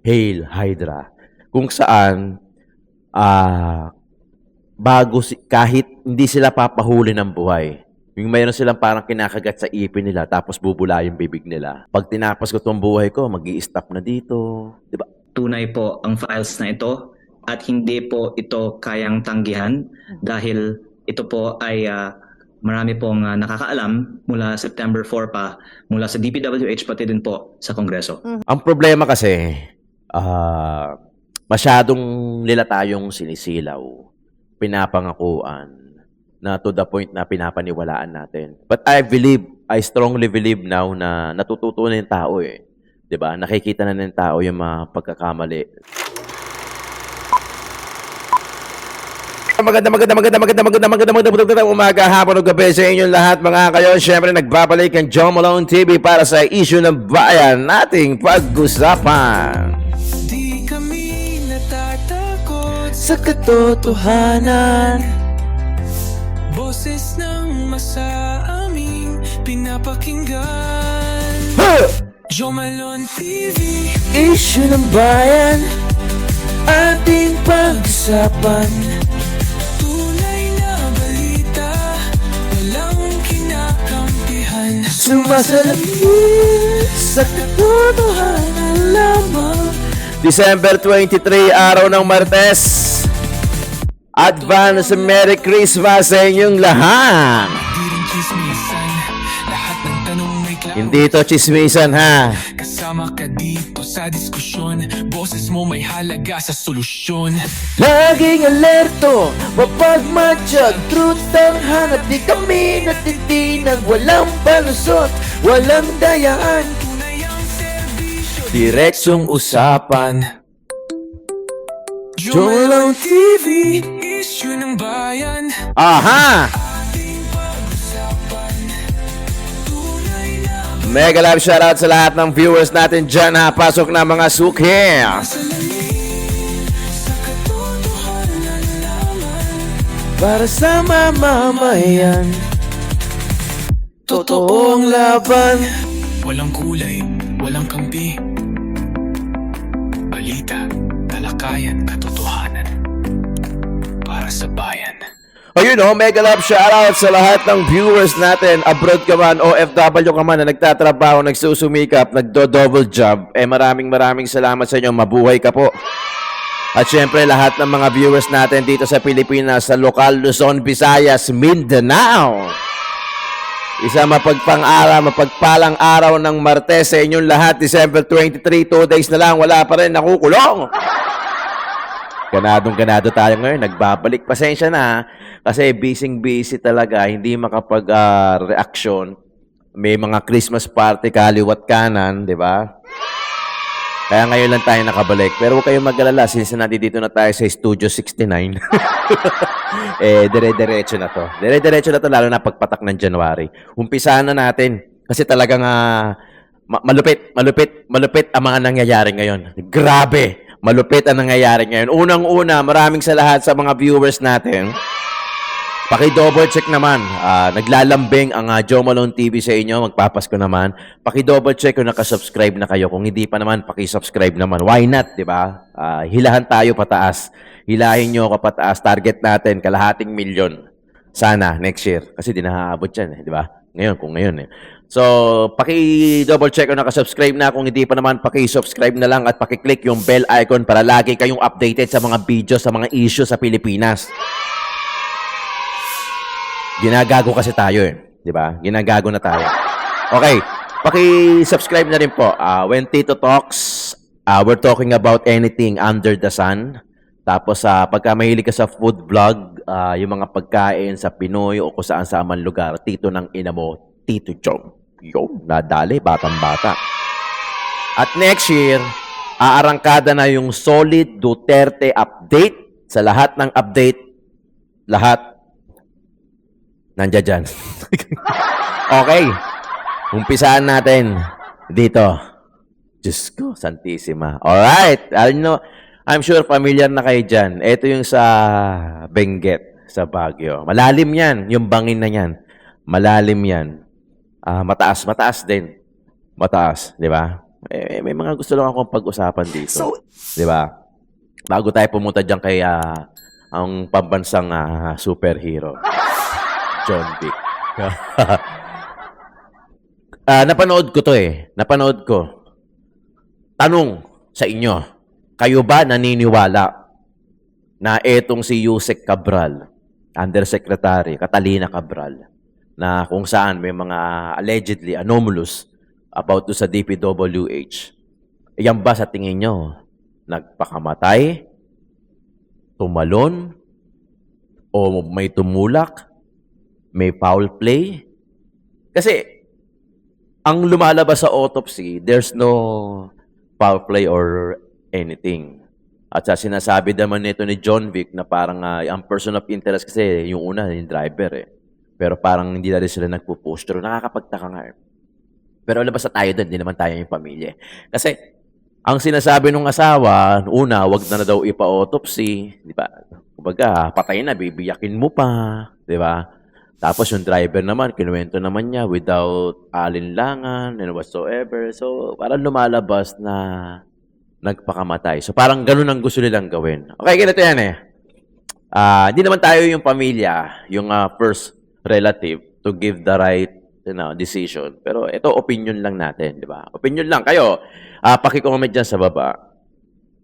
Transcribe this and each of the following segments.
Hail Hydra. Kung saan, ah, kahit hindi sila papahuli ng buhay, yung mayroon silang parang kinakagat sa ipin nila tapos bubula yung bibig nila. Pag tinapos ko tong buhay ko, mag-i-stop na dito. Di ba? Tunay po ang files na ito at hindi po ito kayang tanggihan dahil ito po ay marami pong nakakaalam mula September 4 pa, mula sa DPWH pati din po sa Kongreso. Ang problema kasi, masyadong nila tayong sinisilaw, pinapangakuan, na to the point na pinapaniwalaan natin. But I strongly believe now na natututo na yung tao eh. 'Di ba? Nakikita na ng tao yung mga pagkakamali. Magandang umaga, hapon o gabi sa inyong lahat mga kayo. Siyempre nagbabalik ang Joe Malone TV para sa issue ng bayan nating pag-usapan. Di kami natatakot Sa katotohanan, boses ng masaaming pinapakinggan. Joe Malone TV, issue ng bayan, ating pag-usapan. tunay na balita, walang kinakampihan. Sumasalamin sa katotohanan lamang. December 23, araw ng Martes. Advance Merry Christmas sa inyong lahat. Di rin chismisan, lahat ng tanong may klaro. Hindi to chismisan ha. Kasama ka dito sa diskusyon, boses mo may halaga sa solusyon. Laging alerto, mapagmatsyag, truth ang hanap. Di kami natitinag, walang palusot, walang dayaan. Tunay ang serbisyo, Direksyong usapan. Joe Malone TV, issue ng bayan. Aha! Ating pag-usapan, tunay na Mega love shoutout sa lahat ng viewers natin dyan ha. Pasok na mga suki. salamin sa katotohanan lamang. Para sa mamamayan, totoong laban. Walang kulay, walang kampi. Balita, talakayan, katotohanan. Para sa bayan. Ayun o, mega love shoutout sa lahat ng viewers natin. Abroad ka man, OFW ka man na nagtatrabaho, nagsusumikap, nagdo-double job. Maraming salamat sa inyo. Mabuhay ka po. At syempre, lahat ng mga viewers natin dito sa Pilipinas, sa lokal, Luzon, Visayas, Mindanao. Isa mapagpalang araw ng Martes sa inyong lahat. December 23, 2 days na lang, wala pa rin nakukulong. Ganado tayo ngayon. Nagbabalik. Pasensya na. Kasi busy talaga. Hindi makapag-reaction. May mga Christmas party kaliwat kanan, di ba? Kaya ngayon lang tayo nakabalik. Pero huwag kayong mag-alala since nandito na tayo sa Studio 69. Dire-diretso na to. Dire-diretso na to lalo na pagpatak ng January. Umpisahan na natin. Kasi talagang malupit ang mga nangyayari ngayon. Grabe! Malupit ang nangyayari ngayon. Unang-una, maraming sa lahat sa mga viewers natin. Paki-double check naman. Naglalambing ang Joe Malone TV sa inyo. Magpapasko naman. Paki-double check kung nakasubscribe na kayo. Kung hindi pa naman, paki-subscribe naman. Why not, di ba? Hilahan tayo pataas. Hilahin nyo ako pataas. Target natin, 250,000. Sana, next year. Kasi di nahaabot yan, di ba? Ngayon, kung ngayon eh. So, paki-double check kung nakasubscribe na. Kung hindi pa naman, paki-subscribe na lang at paki-click yung bell icon para lagi kayong updated sa mga video, sa mga issue sa Pilipinas. Ginagago kasi tayo eh. Di ba? Ginagago na tayo. Okay. Paki-subscribe na rin po. When Tito Talks, we're talking about anything under the sun. Tapos, pagka mahilig ka sa food vlog, yung mga pagkain sa Pinoy o kung saan sa man lugar, Tito ng ina mo, Tito Chong. Yo, nadali, batang-bata. At next year, aarangkada na yung Solid Duterte update. Sa lahat ng update, lahat nandiyan dyan. Okay. Umpisaan natin dito. Diyos ko, Santissima. Alright. I'm sure familiar na kayo dyan. Ito yung sa Benguet, sa Baguio. Malalim yan. Yung bangin na yan. Malalim yan. Mataas din. Mataas, di ba? May mga gusto lang akong pag-usapan dito. Di ba? Bago tayo pumunta dyan kay ang pambansang superhero, John Wick. Napanood ko to eh. Napanood ko. Tanong sa inyo, kayo ba naniniwala na etong si Yusek Cabral, Undersecretary, Catalina Cabral, na kung saan may mga allegedly anomalous about to sa DPWH, yan ba sa tingin nyo nagpakamatay, tumalon, o may tumulak, may foul play? Kasi ang lumalabas sa autopsy, there's no foul play or anything. At sa sinasabi naman nito ni John Wick na parang ang person of interest kasi yung una, yung driver eh. Pero parang hindi na rin sila nagpo-push through. Nakakapagtaka nga eh. Pero labas na tayo doon, hindi naman tayo yung pamilya. Kasi ang sinasabi ng asawa, una, wag na daw ipa-autopsy. Di ba? Kumbaga, patay na, bibiyakin mo pa. Di ba? Tapos yung driver naman, kinuwento naman niya without alinlangan and whatsoever. So, parang lumalabas na nagpakamatay. So, parang ganun ang gusto nilang gawin. Okay, ganito yan eh. Hindi naman tayo yung pamilya, yung first relative to give the right decision. Pero ito, opinion lang natin, di ba? Opinion lang. Kayo, paki-comment dyan sa baba.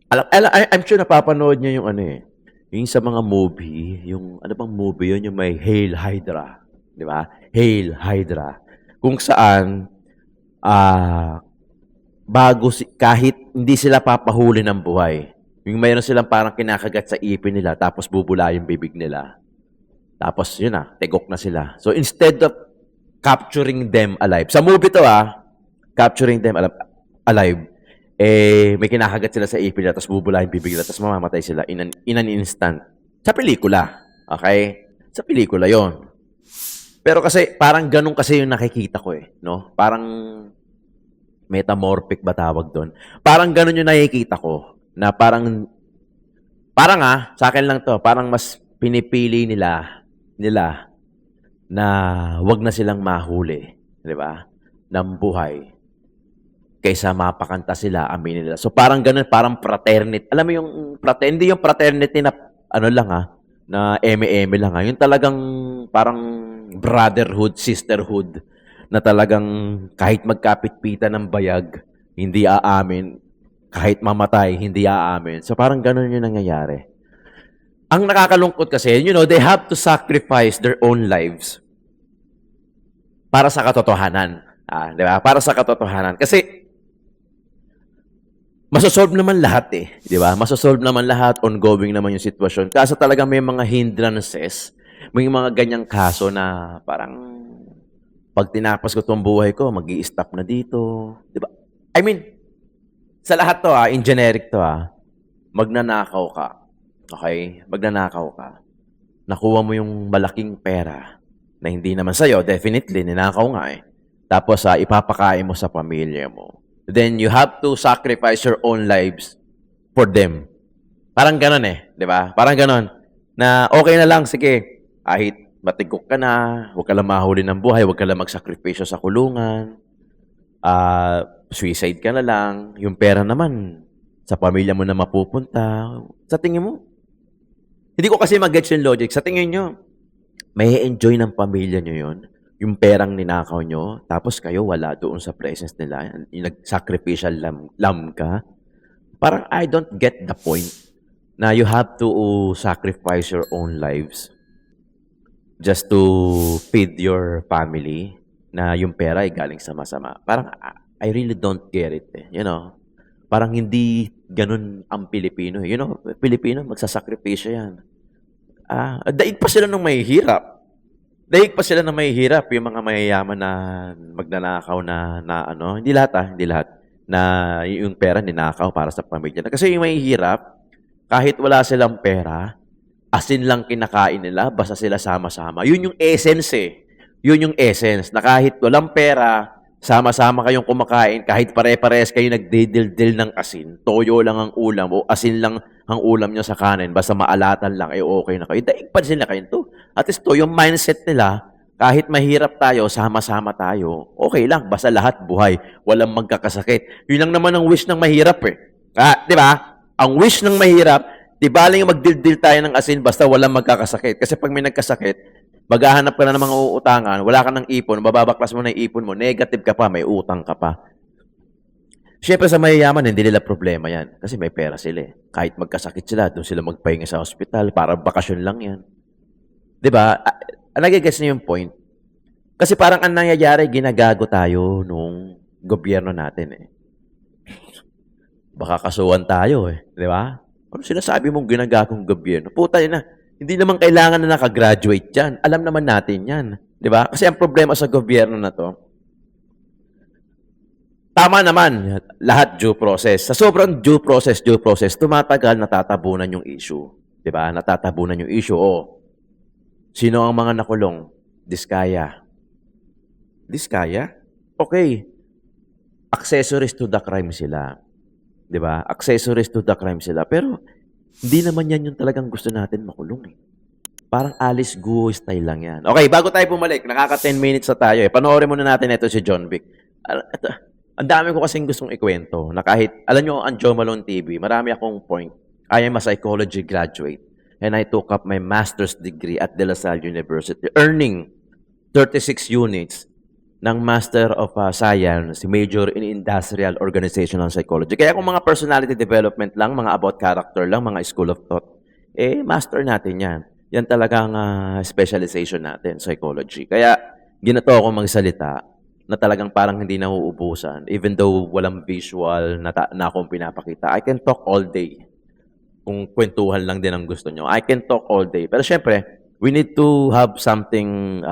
I'm sure napapanood niyo yung ano eh. Yung sa mga movie, yung ano bang movie yun, yung may Hail Hydra, di ba? Hail Hydra. Kung saan, kahit hindi sila papahuli ng buhay, yung mayroon silang parang kinakagat sa ipin nila, tapos bubula yung bibig nila. Tapos yun tegok na sila. So instead of capturing them alive, sa movie to capturing them alive, may kinakagat sila sa ipin nila, tapos bubula yung bibig nila, tapos mamamatay sila in an instant. Sa pelikula. Okay? Sa pelikula yon. Pero kasi, parang ganun kasi yung nakikita ko eh. No? Parang metamorphic ba tawag doon? Parang ganun yung nakikita ko. Na parang sa akin lang to, parang mas pinipili nila na wag na silang mahuli. Di ba? Ng buhay. Kaysa mapakanta sila, aminin nila. So parang ganun, parang fraternity. Alam mo yung hindi yung fraternity na ano lang na eme-eme lang Yung talagang parang brotherhood, sisterhood na talagang kahit magkapit-pitan ng bayag, hindi aamin. Kahit mamatay, hindi aamin. So parang ganun yung nangyayari. Ang nakakalungkot kasi, they have to sacrifice their own lives para sa katotohanan. Di ba? Para sa katotohanan. Kasi masosolve naman lahat eh. Di ba? Masosolve naman lahat, ongoing naman yung sitwasyon. Kaso talaga may mga hindrances, may mga ganyang kaso na parang pag tinapos ko itong buhay ko, mag-i-stop na dito. Di ba? I mean, sa lahat to in generic to magnanakaw ka. Okay? Magnanakaw ka. Nakuha mo yung malaking pera na hindi naman sa'yo, definitely, ninakaw nga eh. Tapos ipapakain mo sa pamilya mo. Then you have to sacrifice your own lives for them. Parang ganun eh, di ba? Parang ganun. Na okay na lang, sige, kahit matigok ka na, huwag ka lang mahuli ng buhay, huwag ka lang magsakripisyo sa kulungan, suicide ka na lang, yung pera naman, sa pamilya mo na mapupunta. Sa tingin mo? Hindi ko kasi mag-gets yung logic. Sa tingin nyo, may enjoy ng pamilya nyo yun? Yung perang ninakaw nyo, tapos kayo wala doon sa presence nila, yung nag-sacrificial lamb ka. Parang I don't get the point na you have to sacrifice your own lives just to feed your family na yung pera ay galing sa masama. Parang I really don't get it eh. Parang hindi ganun ang Pilipino. Pilipino, magsasakripisyo yan. Daig pa sila nung mahihirap. Daig pa sila na may hirap, yung mga mayayaman na magnanakaw na hindi lahat na yung pera ninakaw para sa pamilya. Kasi yung may hirap, kahit wala silang pera, asin lang kinakain nila, basta sila sama-sama. Yun yung essence eh. Yun yung essence, na kahit walang pera, sama-sama kayong kumakain, kahit pare-pares kayo nagdidildil ng asin, toyo lang ang ulam o asin lang ang ulam nyo sa kanin, basta maalatan lang, okay na kayo. Daig pa sila kayo to. At least to, yung mindset nila, Kahit mahirap tayo, sama-sama tayo, okay lang, basta lahat buhay, walang magkakasakit. Yun lang naman ang wish ng mahirap eh. Di ba? Ang wish ng mahirap, di baling magdildil tayo ng asin basta walang magkakasakit. Kasi pag may nagkasakit, maghahanap ka na ng mga uutangan, wala ka ng ipon, bababaklas mo na yung ipon mo, negative ka pa, may utang ka pa. Siyempre sa mayayaman, hindi nila problema yan. Kasi may pera sila eh. Kahit magkasakit sila, doon sila magpahinga sa ospital, para bakasyon lang yan. Di ba? Nagigets niyo yung point? Kasi parang ang nangyayari, ginagago tayo nung gobyerno natin eh. Baka kasuhan tayo eh. Di ba? Ano sinasabi mong ginagagong gobyerno? Puta na, hindi naman kailangan na nakagraduate yan. Alam naman natin yan. Di ba? Kasi ang problema sa gobyerno na to, tama naman, lahat due process. Sa sobrang due process, tumatagal, natatabunan yung issue. Di ba? Natatabunan yung issue. O, sino ang mga nakulong? Diskaya. Diskaya? Okay. Accessories to the crime sila. Di ba? Accessories to the crime sila. Pero, hindi naman yan yung talagang gusto natin makulong eh. Parang Alice Guo style lang yan. Okay, bago tayo bumalik, nakaka 10 minutes na tayo eh. Panoorin muna natin ito si John Vic. Ang dami ko kasing gustong ikwento na kahit, alam nyo, ang Joe Malone TV, marami akong point. I am a psychology graduate and I took up my master's degree at De La Salle University, earning 36 units ng Master of Science, major in Industrial Organizational Psychology. Kaya kung mga personality development lang, mga about character lang, mga school of thought, eh, master natin yan. Yan talagang specialization natin, psychology. Kaya, ginato ako magsalita na talagang parang hindi nauubusan. Even though walang visual na akong pinapakita, I can talk all day. Kung kwentuhan lang din ang gusto nyo, I can talk all day. Pero syempre, we need to have something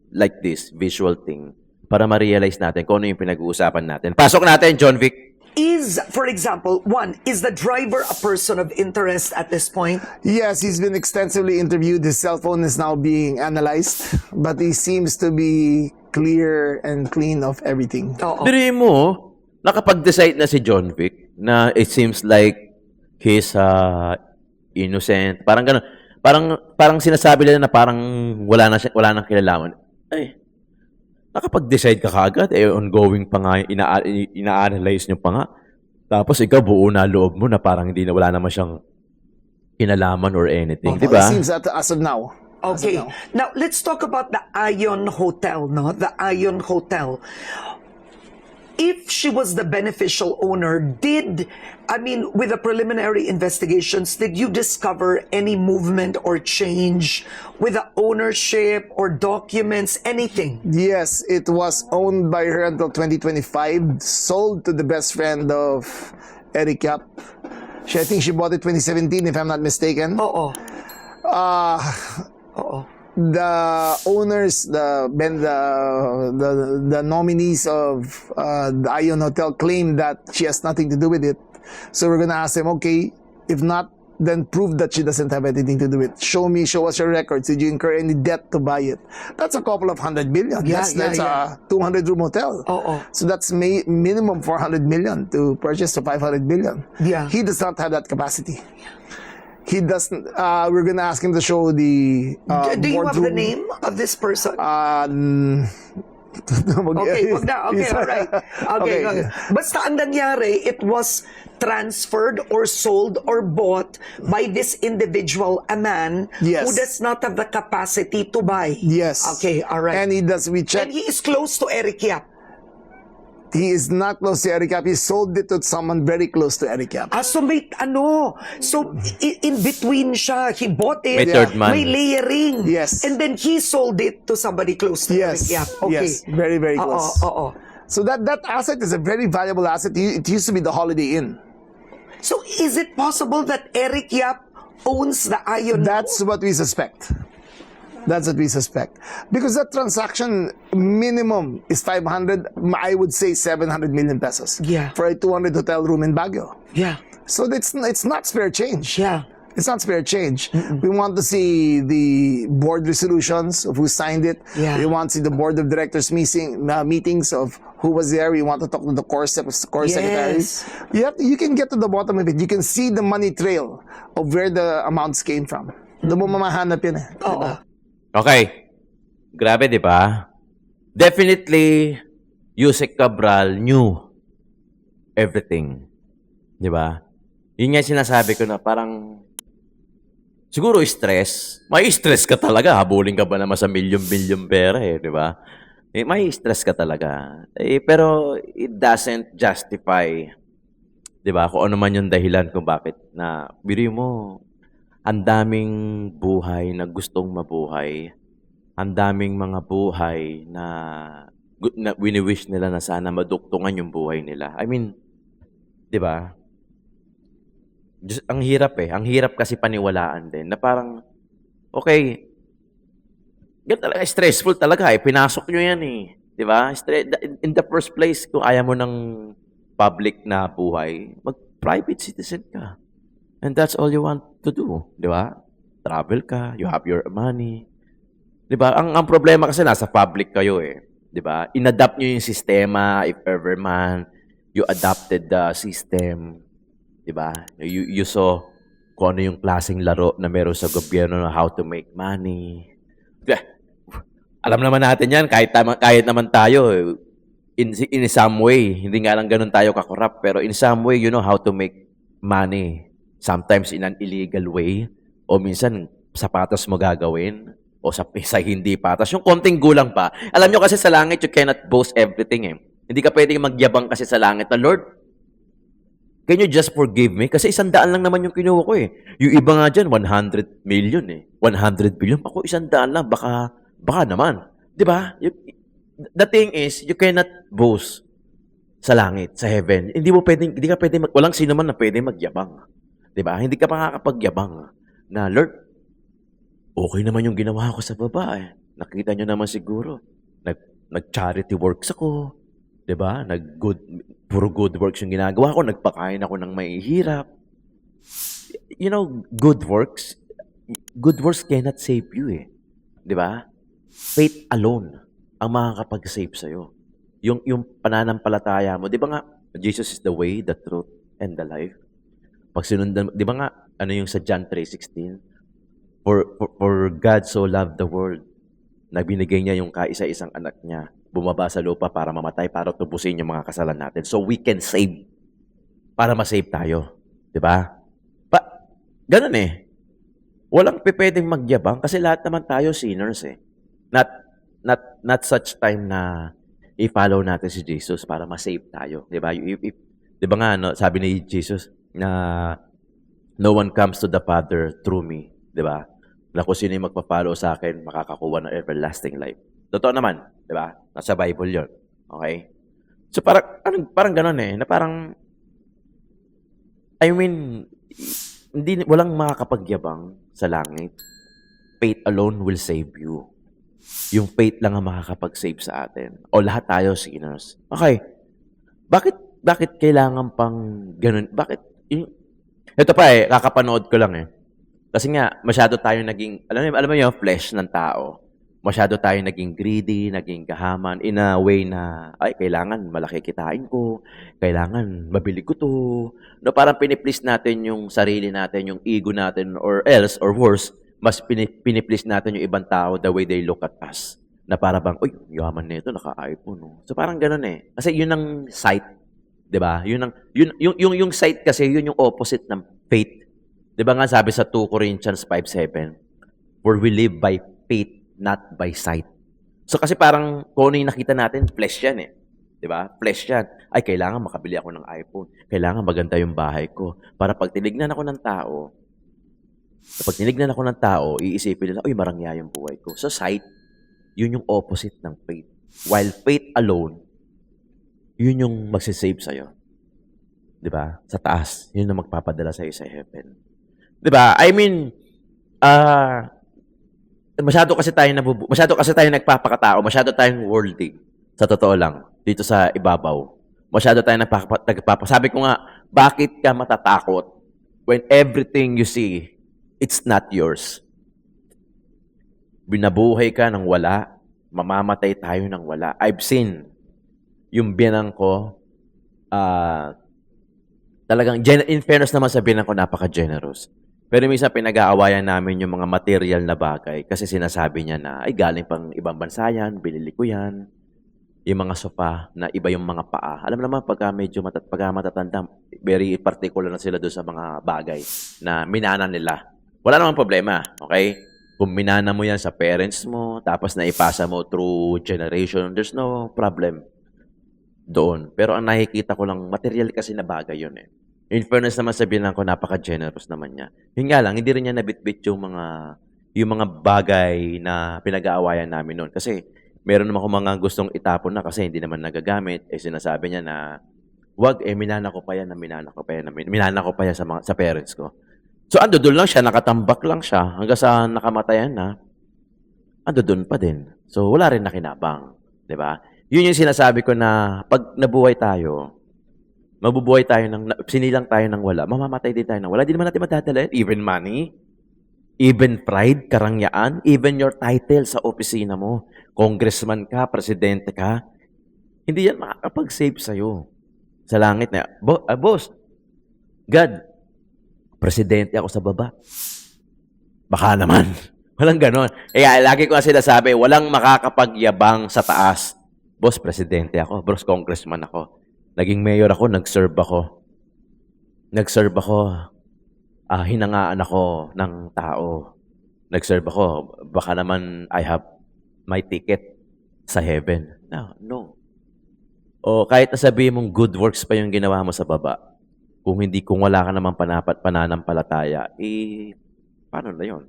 like this, visual thing, para ma-realize natin kung ano yung pinag-uusapan natin. Pasok natin, John Vic. Is, for example, one, is the driver a person of interest at this point? Yes, he's been extensively interviewed. His cell phone is now being analyzed, but he seems to be clear and clean of everything. Oo. Biri mo, nakapag-decide na si John Vic na it seems like he's innocent. Parang gano'n. Parang sinasabi nila na parang wala nang kinalaman. Ay, nakapag-decide ka kaagad. Eh, ongoing pa nga, ina-analyze nyo pa nga. Tapos ikaw buo na loob mo na parang wala naman siyang kinalaman or anything. It Diba? seems that as of now. Okay. Now, let's talk about the Ion Hotel, no? The Ion Hotel. If she was the beneficial owner, with the preliminary investigations, did you discover any movement or change with the ownership or documents, anything? Yes, it was owned by her until 2025, sold to the best friend of Eric Yap. I think she bought it 2017, if I'm not mistaken. Oo. Oo. The owners, the nominees of the Ion Hotel claim that she has nothing to do with it. So we're gonna ask them, okay, if not, then prove that she doesn't have anything to do with it. Show us your records. Did you incur any debt to buy it? That's a couple of 100 million. Yeah, That's a 200-room hotel. Oo. So that's minimum 400 million to purchase to 500 million. Yeah. He does not have that capacity. He doesn't. We're gonna ask him to show the. Do you have the boardroom. name of this person? Okay, wag na. Okay, alright. Okay, okay. Basta ang nangyari, it was transferred or sold or bought by this individual, a man Yes. who does not have the capacity to buy. Yes. Okay, alright. And he does. We And check. he is close to Eric Yap. He is not close to Eric Yap. He sold it to someone very close to Eric Yap. So in between siya, he bought it. May third man. May layering. Yes. And then he sold it to somebody close to Yes. Eric Yap. Okay. Yes. Very, very close. Oo. So that asset is a very valuable asset. It used to be the Holiday Inn. So is it possible that Eric Yap owns the Ion? That's what we suspect. That's what we suspect. Because that transaction minimum is 500, I would say 700 million pesos. Yeah. For a 200 hotel room in Baguio. Yeah. So it's not spare change. Yeah. It's not spare change. We want to see the board resolutions of who signed it. Yeah. We want to see the board of directors meetings of who was there. We want to talk to the core secretaries. You can get to the bottom of it. You can see the money trail of where the amounts came from. Doon mo mamahanap yun eh. Oo. Diba? Okay. Grabe, di ba? Definitely, Yusek Cabral knew everything. Di ba? Yun nga yung sinasabi ko na parang siguro stress. May stress ka talaga. Habulin ka ba naman sa milyon-milyon pera eh, di ba? May stress ka talaga. Pero it doesn't justify, di ba, kung ano man yung dahilan kung bakit na, biro mo, ang daming buhay na gustong mabuhay. Ang daming mga buhay na wini-wish nila na sana maduktungan yung buhay nila. I mean, di ba? Ang hirap eh. Ang hirap kasi paniwalaan din na parang, okay, yan talaga, stressful talaga eh. Pinasok nyo yan eh. Di ba? In the first place, kung ayaw mo ng public na buhay, mag-private citizen ka. And that's all you want to do. Di ba? Travel ka, you have your money. Di ba? Ang problema kasi nasa public kayo eh. Di ba? Inadapt nyo yung sistema, if ever man, you adopted the system. Di ba? You saw kung ano yung klaseng laro na meron sa gobyerno na how to make money. Alam naman natin yan, kahit naman tayo, in some way, hindi nga lang ganun tayo kakorap, pero in some way, you know how to make money. Sometimes in an illegal way, o minsan sa patas mo gagawin, o sa hindi patas. Yung konting gulang pa. Alam nyo kasi sa langit, you cannot boast everything eh. Hindi ka pwedeng magyabang kasi sa langit na, Lord, can you just forgive me? Kasi 100 lang naman yung kinuha ko eh. Yung iba nga dyan, 100 million eh. 100 billion. Ako 100 lang, baka naman. Di ba? The thing is, you cannot boast sa langit, sa heaven. Hindi ka pwedeng, walang sino man na pwede magyabang. Di ba? Hindi ka makakapagyabang na, Lord, okay naman yung ginawa ko sa baba eh. Nakita nyo naman siguro. Nag-charity works ako. Di ba? Puro good works yung ginagawa ko. Nagpakain ako ng mahihirap. You know, good works cannot save you eh. Di ba? Faith alone ang makakapag-save sa'yo. Yung pananampalataya mo. Di ba nga, Jesus is the way, the truth, and the life. Pag sinundan, di ba nga, ano yung sa John 3:16? For God so loved the world, na binigay niya yung kaisa-isang anak niya, bumaba sa lupa para mamatay, para tubusin yung mga kasalanan natin. So we can save, para ma-save tayo. Di ba? Ganun eh. Walang pwedeng magyabang kasi lahat naman tayo sinners eh. Not such time na i-follow natin si Jesus para ma-save tayo. Di ba? Di ba nga, no, sabi ni Jesus na no one comes to the Father through me. Di ba? Na kung sino yung magpa-follow sa akin, makakakuha ng everlasting life. Totoo naman. Di ba? Nasa Bible yon. Okay? So parang ganun eh. Na parang, I mean, walang makakapagyabang sa langit. Faith alone will save you. Yung faith lang ang makakapag-save sa atin. O lahat tayo sinners. Okay. Bakit kailangan pang ganun? Ito pa eh, kakapanood ko lang eh. Kasi nga, masyado tayo naging, alam mo yung flesh ng tao. Masyado tayo naging greedy, naging kahaman, in a way na, ay, kailangan malaki kitain ko, kailangan mabili ko to. No, parang piniplease natin yung sarili natin, yung ego natin, or else, or worse, mas piniplease natin yung ibang tao the way they look at us. Na para bang, uy, yaman nito, naka-iPhone. No? So parang ganun eh. Kasi yun ang sight. 'Di ba? Yung sight kasi, yun yung opposite ng faith. 'Di ba nga sabi sa 2 Corinthians 5:7, for we live by faith, not by sight. So kasi parang kung ano yung nakita natin, flesh yan eh. 'Di ba? Flesh yan. Ay, kailangan makabili ako ng iPhone. Kailangan maganda yung bahay ko. Para pag tinignan ako ng tao, iisipin nila, uy, marangya yung buhay ko. So sight, yun yung opposite ng faith. While faith alone, yun yung magsisave sa'yo. 'Di ba? Sa taas, yun ang magpapadala sa'yo sa heaven. 'Di ba? I mean, masyado kasi tayo nagpapakatao, masyado tayong worldly. Sa totoo lang, dito sa ibabaw. Masyado tayong sabi ko nga, bakit ka matatakot when everything you see, it's not yours? Binabuhay ka ng wala, mamamatay tayo ng wala. I've seen yung biyanang ko, talagang, in fairness naman sa biyanang ko, napaka-generous. Pero minsan pinag-aawayan namin yung mga material na bagay kasi sinasabi niya na, ay galing pang ibang bansa yan, binili ko yan. Yung mga sofa na iba yung mga paa. Alam mo naman, pagka matatanda, very particular na sila doon sa mga bagay na minana nila. Wala namang problema, okay? Kung minana mo yan sa parents mo, tapos naipasa mo through generation, there's no problem doon. Pero ang nakikita ko lang, material kasi na bagay yun eh. In fairness naman sabihin lang ko, napaka-generous naman niya. Yun nga lang, hindi rin niya nabitbit yung mga bagay na pinag-aawayan namin noon. Kasi meron naman ako mga gustong itapon na kasi hindi naman nagagamit. Eh sinasabi niya na, wag, minana ko pa yan, minana ko pa yan sa parents ko. So ando doon lang siya, nakatambak lang siya hanggang sa nakamatayan na, ando doon pa din. So wala rin nakinabang, 'di ba? Yun yung sinasabi ko na pag nabuhay tayo, mabubuhay tayo sinilang tayo ng wala, mamamatay din tayo ng wala. Di naman natin madadala yan. Even money, even pride, karangyaan, even your title sa opisina mo. Congressman ka, presidente ka, hindi yan makakapag-save sa'yo. Sa langit na, boss, God, presidente ako sa baba. Baka naman. Walang ganon. Lagi ko nga sinasabi, walang makakapagyabang sa taas. Boss, presidente ako. Boss, congressman ako. Naging mayor ako, nag-serve ako. Hinangaan ako ng tao. Nag-serve ako. Baka naman I have my ticket sa heaven. No. O kahit nasabihin mong good works pa yung ginawa mo sa baba, kung wala ka naman pananampalataya, paano na yun?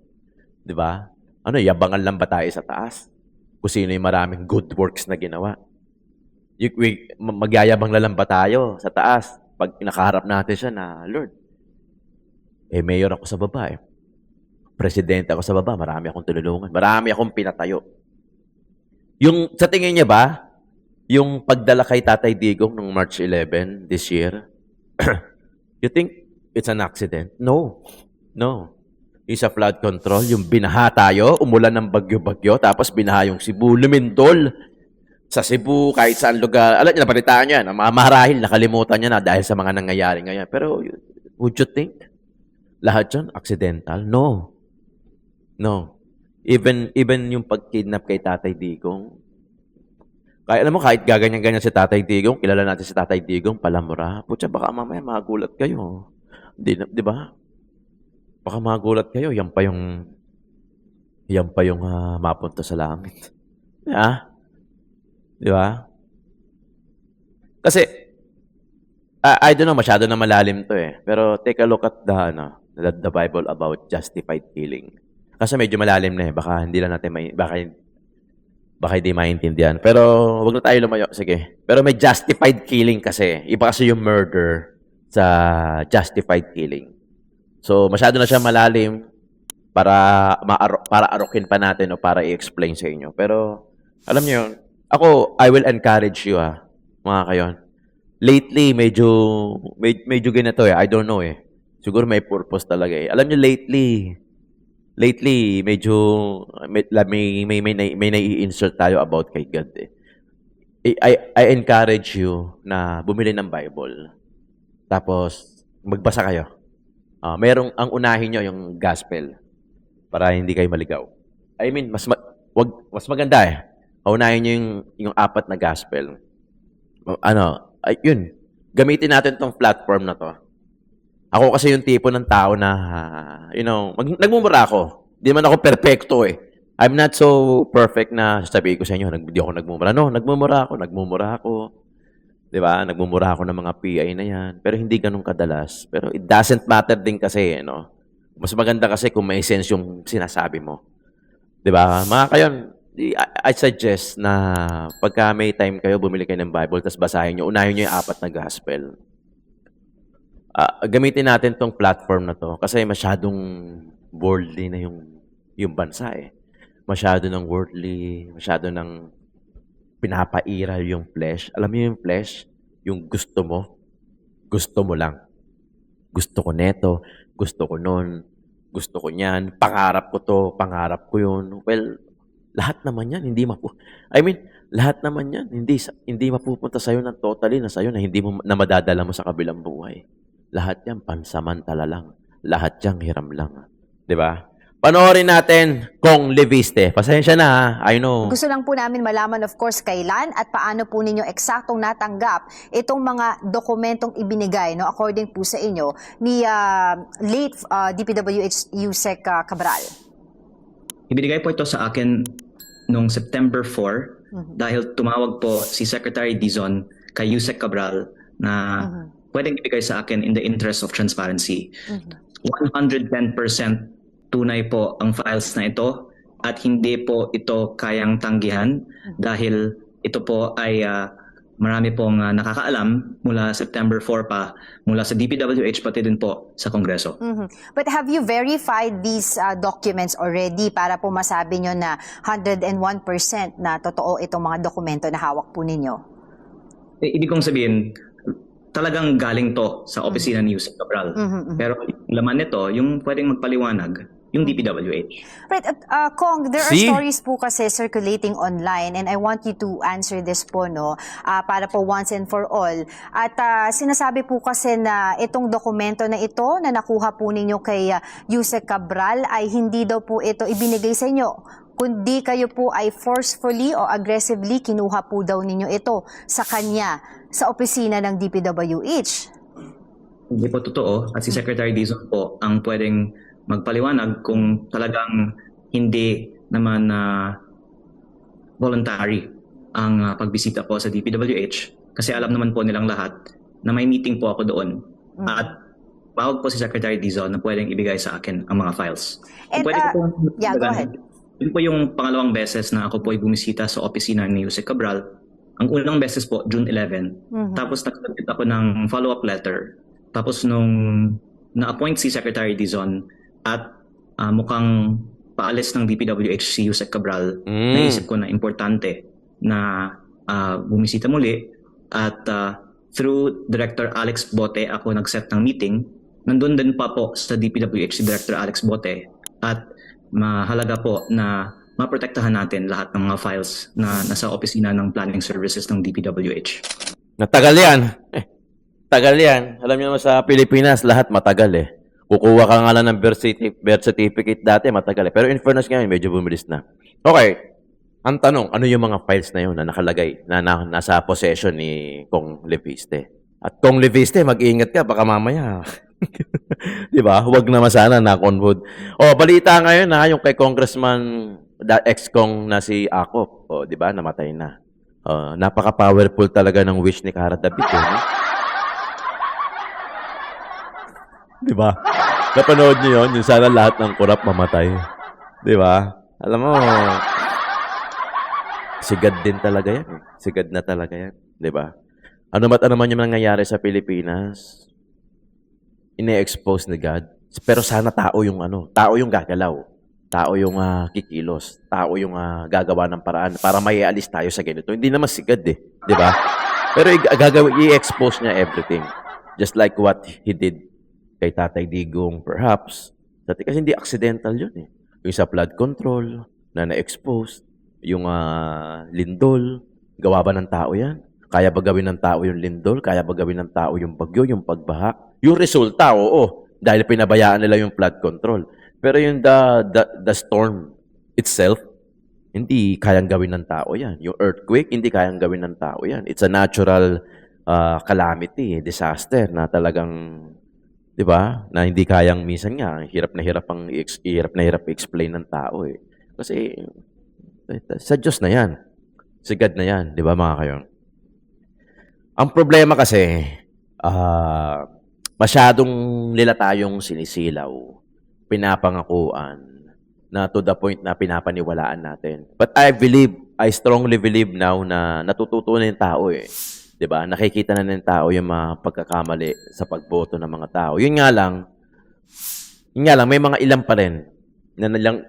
Di ba? Yabangan lang ba tayo sa taas? Kung sino yung maraming good works na ginawa? Magyayabang na lang ba tayo sa taas pag nakaharap natin siya na, Lord, mayor ako sa baba eh. Presidente ako sa baba, marami akong tinulungan, marami akong pinatayo. Yung, sa tingin niya ba, yung pagdala kay Tatay Digong noong March 11 this year, you think it's an accident? No. It's a flood control. Yung binaha tayo, umulan ng bagyo-bagyo, tapos binaha yung Cebu, lumindol. Sa Cebu, kahit saan lugar, alam niyo, napalitaan niya, marahil nakalimutan niya na dahil sa mga nangyayari ngayon. Pero, would you think? Lahat yun, accidental? No. Even yung pag-kidnap kay Tatay Digong, alam mo, kahit gaganyan-ganyan si Tatay Digong, kilala natin si Tatay Digong, palamura, putya, baka mamaya magulat kayo. Di ba? Baka magulat kayo, yan pa yung mapunta sa langit. Di ba? Kasi, I don't know, masyado na malalim to eh. Pero take a look at the Bible about justified killing. Kasi medyo malalim na eh. Baka hindi lang natin baka hindi maintindihan. Pero wag na tayo lumayo. Sige. Pero may justified killing kasi. Iba kasi yung murder sa justified killing. So, masyado na siya malalim para arokin pa natin o para i-explain sa inyo. Pero, alam niyo yun, ako, I will encourage you mga kayon. Lately, medyo ganito eh. I don't know eh. Siguro may purpose talaga eh. Alam niyo, lately, medyo may nai-insert tayo about kay God eh. I encourage you na bumili ng Bible. Tapos, magbasa kayo. Ang unahin nyo yung gospel para hindi kayo maligaw. I mean, mas maganda eh. Unahin nyo yung 4 na gospel. Yun. Gamitin natin tong platform na to. Ako kasi yung tipo ng tao na, nagmumura ako. Hindi man ako perfecto eh. I'm not so perfect na sabihin ko sa inyo, hindi ako nagmumura. No, nagmumura ako. Diba? Nagmumura ako ng mga PI na yan. Pero hindi ganun kadalas. Pero it doesn't matter din kasi, Mas maganda kasi kung may sense yung sinasabi mo. Diba? Mga kayon, I suggest na pagka may time kayo, bumili kayo ng Bible, tapos basahin nyo, unahin nyo yung 4 na gospel. Gamitin natin tong platform na to kasi masyadong worldly na yung bansa eh. Masyado ng worldly, masyado ng pinapairal yung flesh. Alam niyo yung flesh? Yung gusto mo lang. Gusto ko neto, gusto ko nun, gusto ko niyan, pangarap ko to, pangarap ko yun. Well, lahat naman yan, lahat naman yan, hindi mapupunta sa'yo ng totally na sa'yo na hindi mo na madadala mo sa kabilang buhay. Lahat yan, pansamantala lang. lahat yang hiram lang. 'Di ba? Panoorin natin Kong Leviste. Pasensya na ha. I know. Gusto lang po namin malaman, of course, kailan at paano po ninyo eksaktong natanggap itong mga dokumentong ibinigay, no, according po sa inyo, ni late DPWH Yusek Cabral. Ibinigay po ito sa akin noong September 4 dahil tumawag po si Secretary Dizon kay Yusek Cabral na pwedeng ibigay sa akin in the interest of transparency. 110% tunay po ang files na ito at hindi po ito kayang tanggihan dahil ito po ay marami pong nakakaalam mula September 4 pa, mula sa DPWH pati din po sa Kongreso. But have you verified these documents already para po masabi nyo na 101% na totoo itong mga dokumento na hawak po ninyo? Ibig kong sabihin, talagang galing to sa opisina ni Yusek Cabral. Pero yung laman nito, yung pwedeng magpaliwanag, yung DPWH. Right, Kong, there are See? stories po kasi circulating online and I want you to answer this po, no, para po once and for all. At sinasabi po kasi na itong dokumento na ito na nakuha po ninyo kay Yusek Cabral ay hindi daw po ito ibinigay sa inyo, kundi kayo po ay forcefully o aggressively kinuha po daw ninyo ito sa kanya sa opisina ng DPWH. Hindi po totoo at si Secretary Dizon po ang pwedeng magpaliwanag kung talagang hindi naman voluntary ang pagbisita po sa DPWH kasi alam naman po nilang lahat na may meeting po ako doon at tawag po si Secretary Dizon na pwedeng ibigay sa akin ang mga files. And, Pwede ko po, yeah, go ahead. Yun po yung pangalawang beses na ako po ay bumisita sa opisina ni Yusek Cabral. Ang unang beses po, June 11. Tapos nag-submit ako ng follow-up letter. Tapos nung na-appoint si Secretary Dizon at mukhang paalis ng DPWH si Yusek Cabral, naisip ko na importante na bumisita muli at through Director Alex Bote ako nag-set ng meeting. Nandun din pa po sa DPWH si Director Alex Bote at mahalaga po na maprotektahan natin lahat ng mga files na nasa opisina ng planning services ng DPWH. Natagal yan. Tagal yan. Alam niyo naman sa Pilipinas, lahat matagal eh. Kukuha ka nga lang ng birth certificate dati, matagal eh. Pero in fairness ngayon, medyo bumilis na. Okay. Ang tanong, ano yung mga files na yun na nakalagay, na nasa possession ni Kong Leviste? At Kong Leviste, mag-iingat ka, baka mamaya. Di ba? Huwag naman sana na-convood. O, balita ngayon na yung kay Congressman, ex-Kong na si Akop. O, di ba? Namatay na. Napaka-powerful talaga ng wish ni Cara David. Eh, no? Di ba? Napanood niyo yun, yung sana lahat ng kurap mamatay. Di ba? Alam mo, sigad din talaga yan. Sigad na talaga yan. Di ba? Ano man yung nangyayari sa Pilipinas, ine-expose ni God. Pero sana tao yung tao yung gagalaw. Tao yung kikilos. Tao yung gagawa ng paraan para maialis tayo sa ganito. Hindi naman sigad eh. Di ba? Pero i-expose niya everything. Just like what he did kay Tatay Digong, perhaps. Kasi hindi accidental yun eh. Yung sa flood control, na na-expose, yung lindol, gawa ba ng tao yan? Kaya ba gawin ng tao yung lindol? Kaya ba gawin ng tao yung bagyo, yung pagbaha? Yung resulta, oo. Dahil pinabayaan nila yung flood control. Pero yung the storm itself, hindi kayang gawin ng tao yan. Yung earthquake, hindi kayang gawin ng tao yan. It's a natural calamity, disaster na talagang, di ba? Na hindi kayang minsan nga, hirap na hirap i-explain ng tao eh. Kasi sa Diyos na yan. Sigad na yan, di ba mga kayo? Ang problema kasi, masyadong nila tayong sinisilaw, pinapangakuan, na to the point na pinapaniwalaan natin. But I strongly believe now na natututunan yung tao eh. 'Di ba? Nakikita na ng tao yung mga pagkakamali sa pagboto ng mga tao. Yun nga lang may mga ilan pa rin.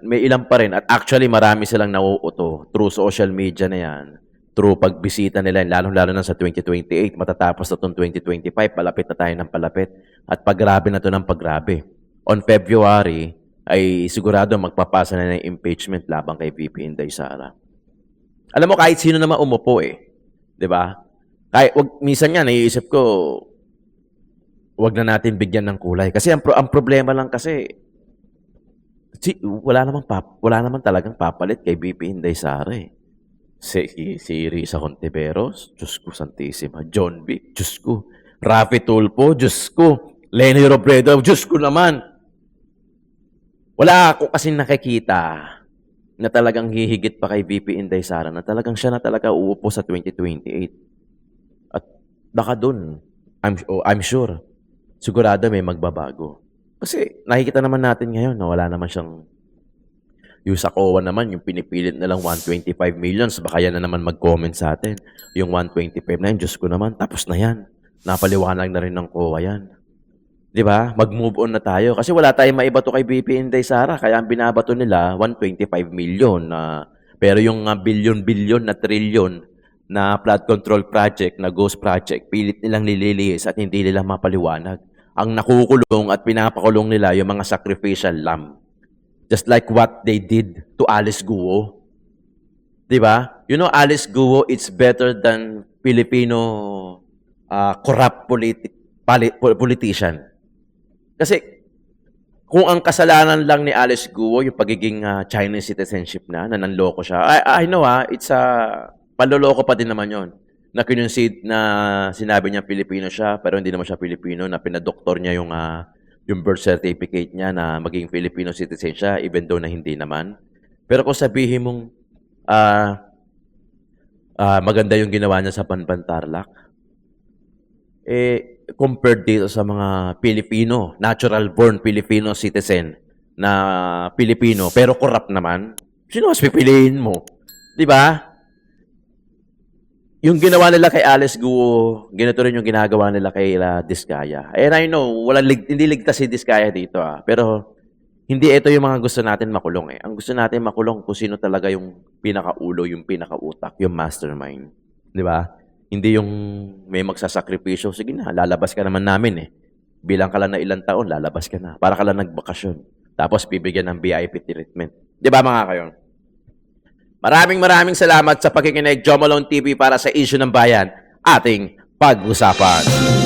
May ilan pa rin at actually marami silang nauuto through social media na yan. Through pagbisita nila, lalo-lalo na sa 2028, matatapos na itong 2025, palapit na tayo ng palapit. At paggrabe na ito ng paggrabe. On February, ay sigurado magpapasa na ng impeachment labang kay VP Inday Sara. Alam mo, kahit sino naman umupo eh. Di ba? Minsan nga, naiisip ko, wag na natin bigyan ng kulay. Kasi ang problema lang kasi, wala naman talagang papalit kay VP Inday Sara eh. Si Risa Hontiveros, Diyos ko, Santissima. John B, Diyos ko. Rafi Tulfo, Diyos ko. Lenny Robredo, Diyos ko naman. Wala ako kasi nakikita na talagang hihigit pa kay VP Inday Sara na talagang siya na talaga uupo sa 2028. At baka dun, I'm sure, sigurado may magbabago. Kasi nakikita naman natin ngayon na wala naman siyang, yung sa COA naman, yung pinipilit na lang 125 million, baka yan na naman mag-comment sa atin. Yung 125 na yun, Diyos ko naman, tapos na yan. Napaliwanag na rin ng COA yan. Di ba? Mag-move on na tayo. Kasi wala tayong maibato kay VP Inday Sara. Kaya ang binabato nila, 125 million. Pero yung billion-billion na trillion na flood control project, na ghost project, pilit nilang nililiis at hindi nila mapaliwanag. Ang nakukulong at pinapakulong nila yung mga sacrificial lamb. Just like what they did to Alice Guo. Di ba? You know, Alice Guo, it's better than Filipino corrupt politician. Kasi kung ang kasalanan lang ni Alice Guo yung pagiging Chinese citizenship na nanloko siya, I know it's panloloko pa din naman yon. Na kinonsid na sinabi niya Pilipino siya pero hindi naman siya Pilipino, na pinadoktor niya yung birth certificate niya na maging Filipino citizen siya even though na hindi naman. Pero kung sabihin mong maganda yung ginawa niya sa Banban Tarlac, compared dito sa mga Pilipino, natural-born Filipino citizen na Pilipino, pero corrupt naman, sino mas pipiliin mo? Di ba? Yung ginawa nila kay Alice Guo, ganito rin yung ginagawa nila kay Diskaya. And I know, hindi ligtas si Diskaya dito. Pero hindi ito yung mga gusto natin makulong. Ang gusto natin makulong kung sino talaga yung pinakaulo, yung pinakautak, yung mastermind. Di ba? Hindi yung may magsasakripisyo, sige na, lalabas ka naman namin Bilang ka lang na ilang taon, lalabas ka na. Para ka lang nagbakasyon. Tapos bibigyan ng VIP treatment. Di ba mga kayon? Maraming salamat sa pakikinig. Jomolon TV para sa Issue ng Bayan, ating pag-usapan.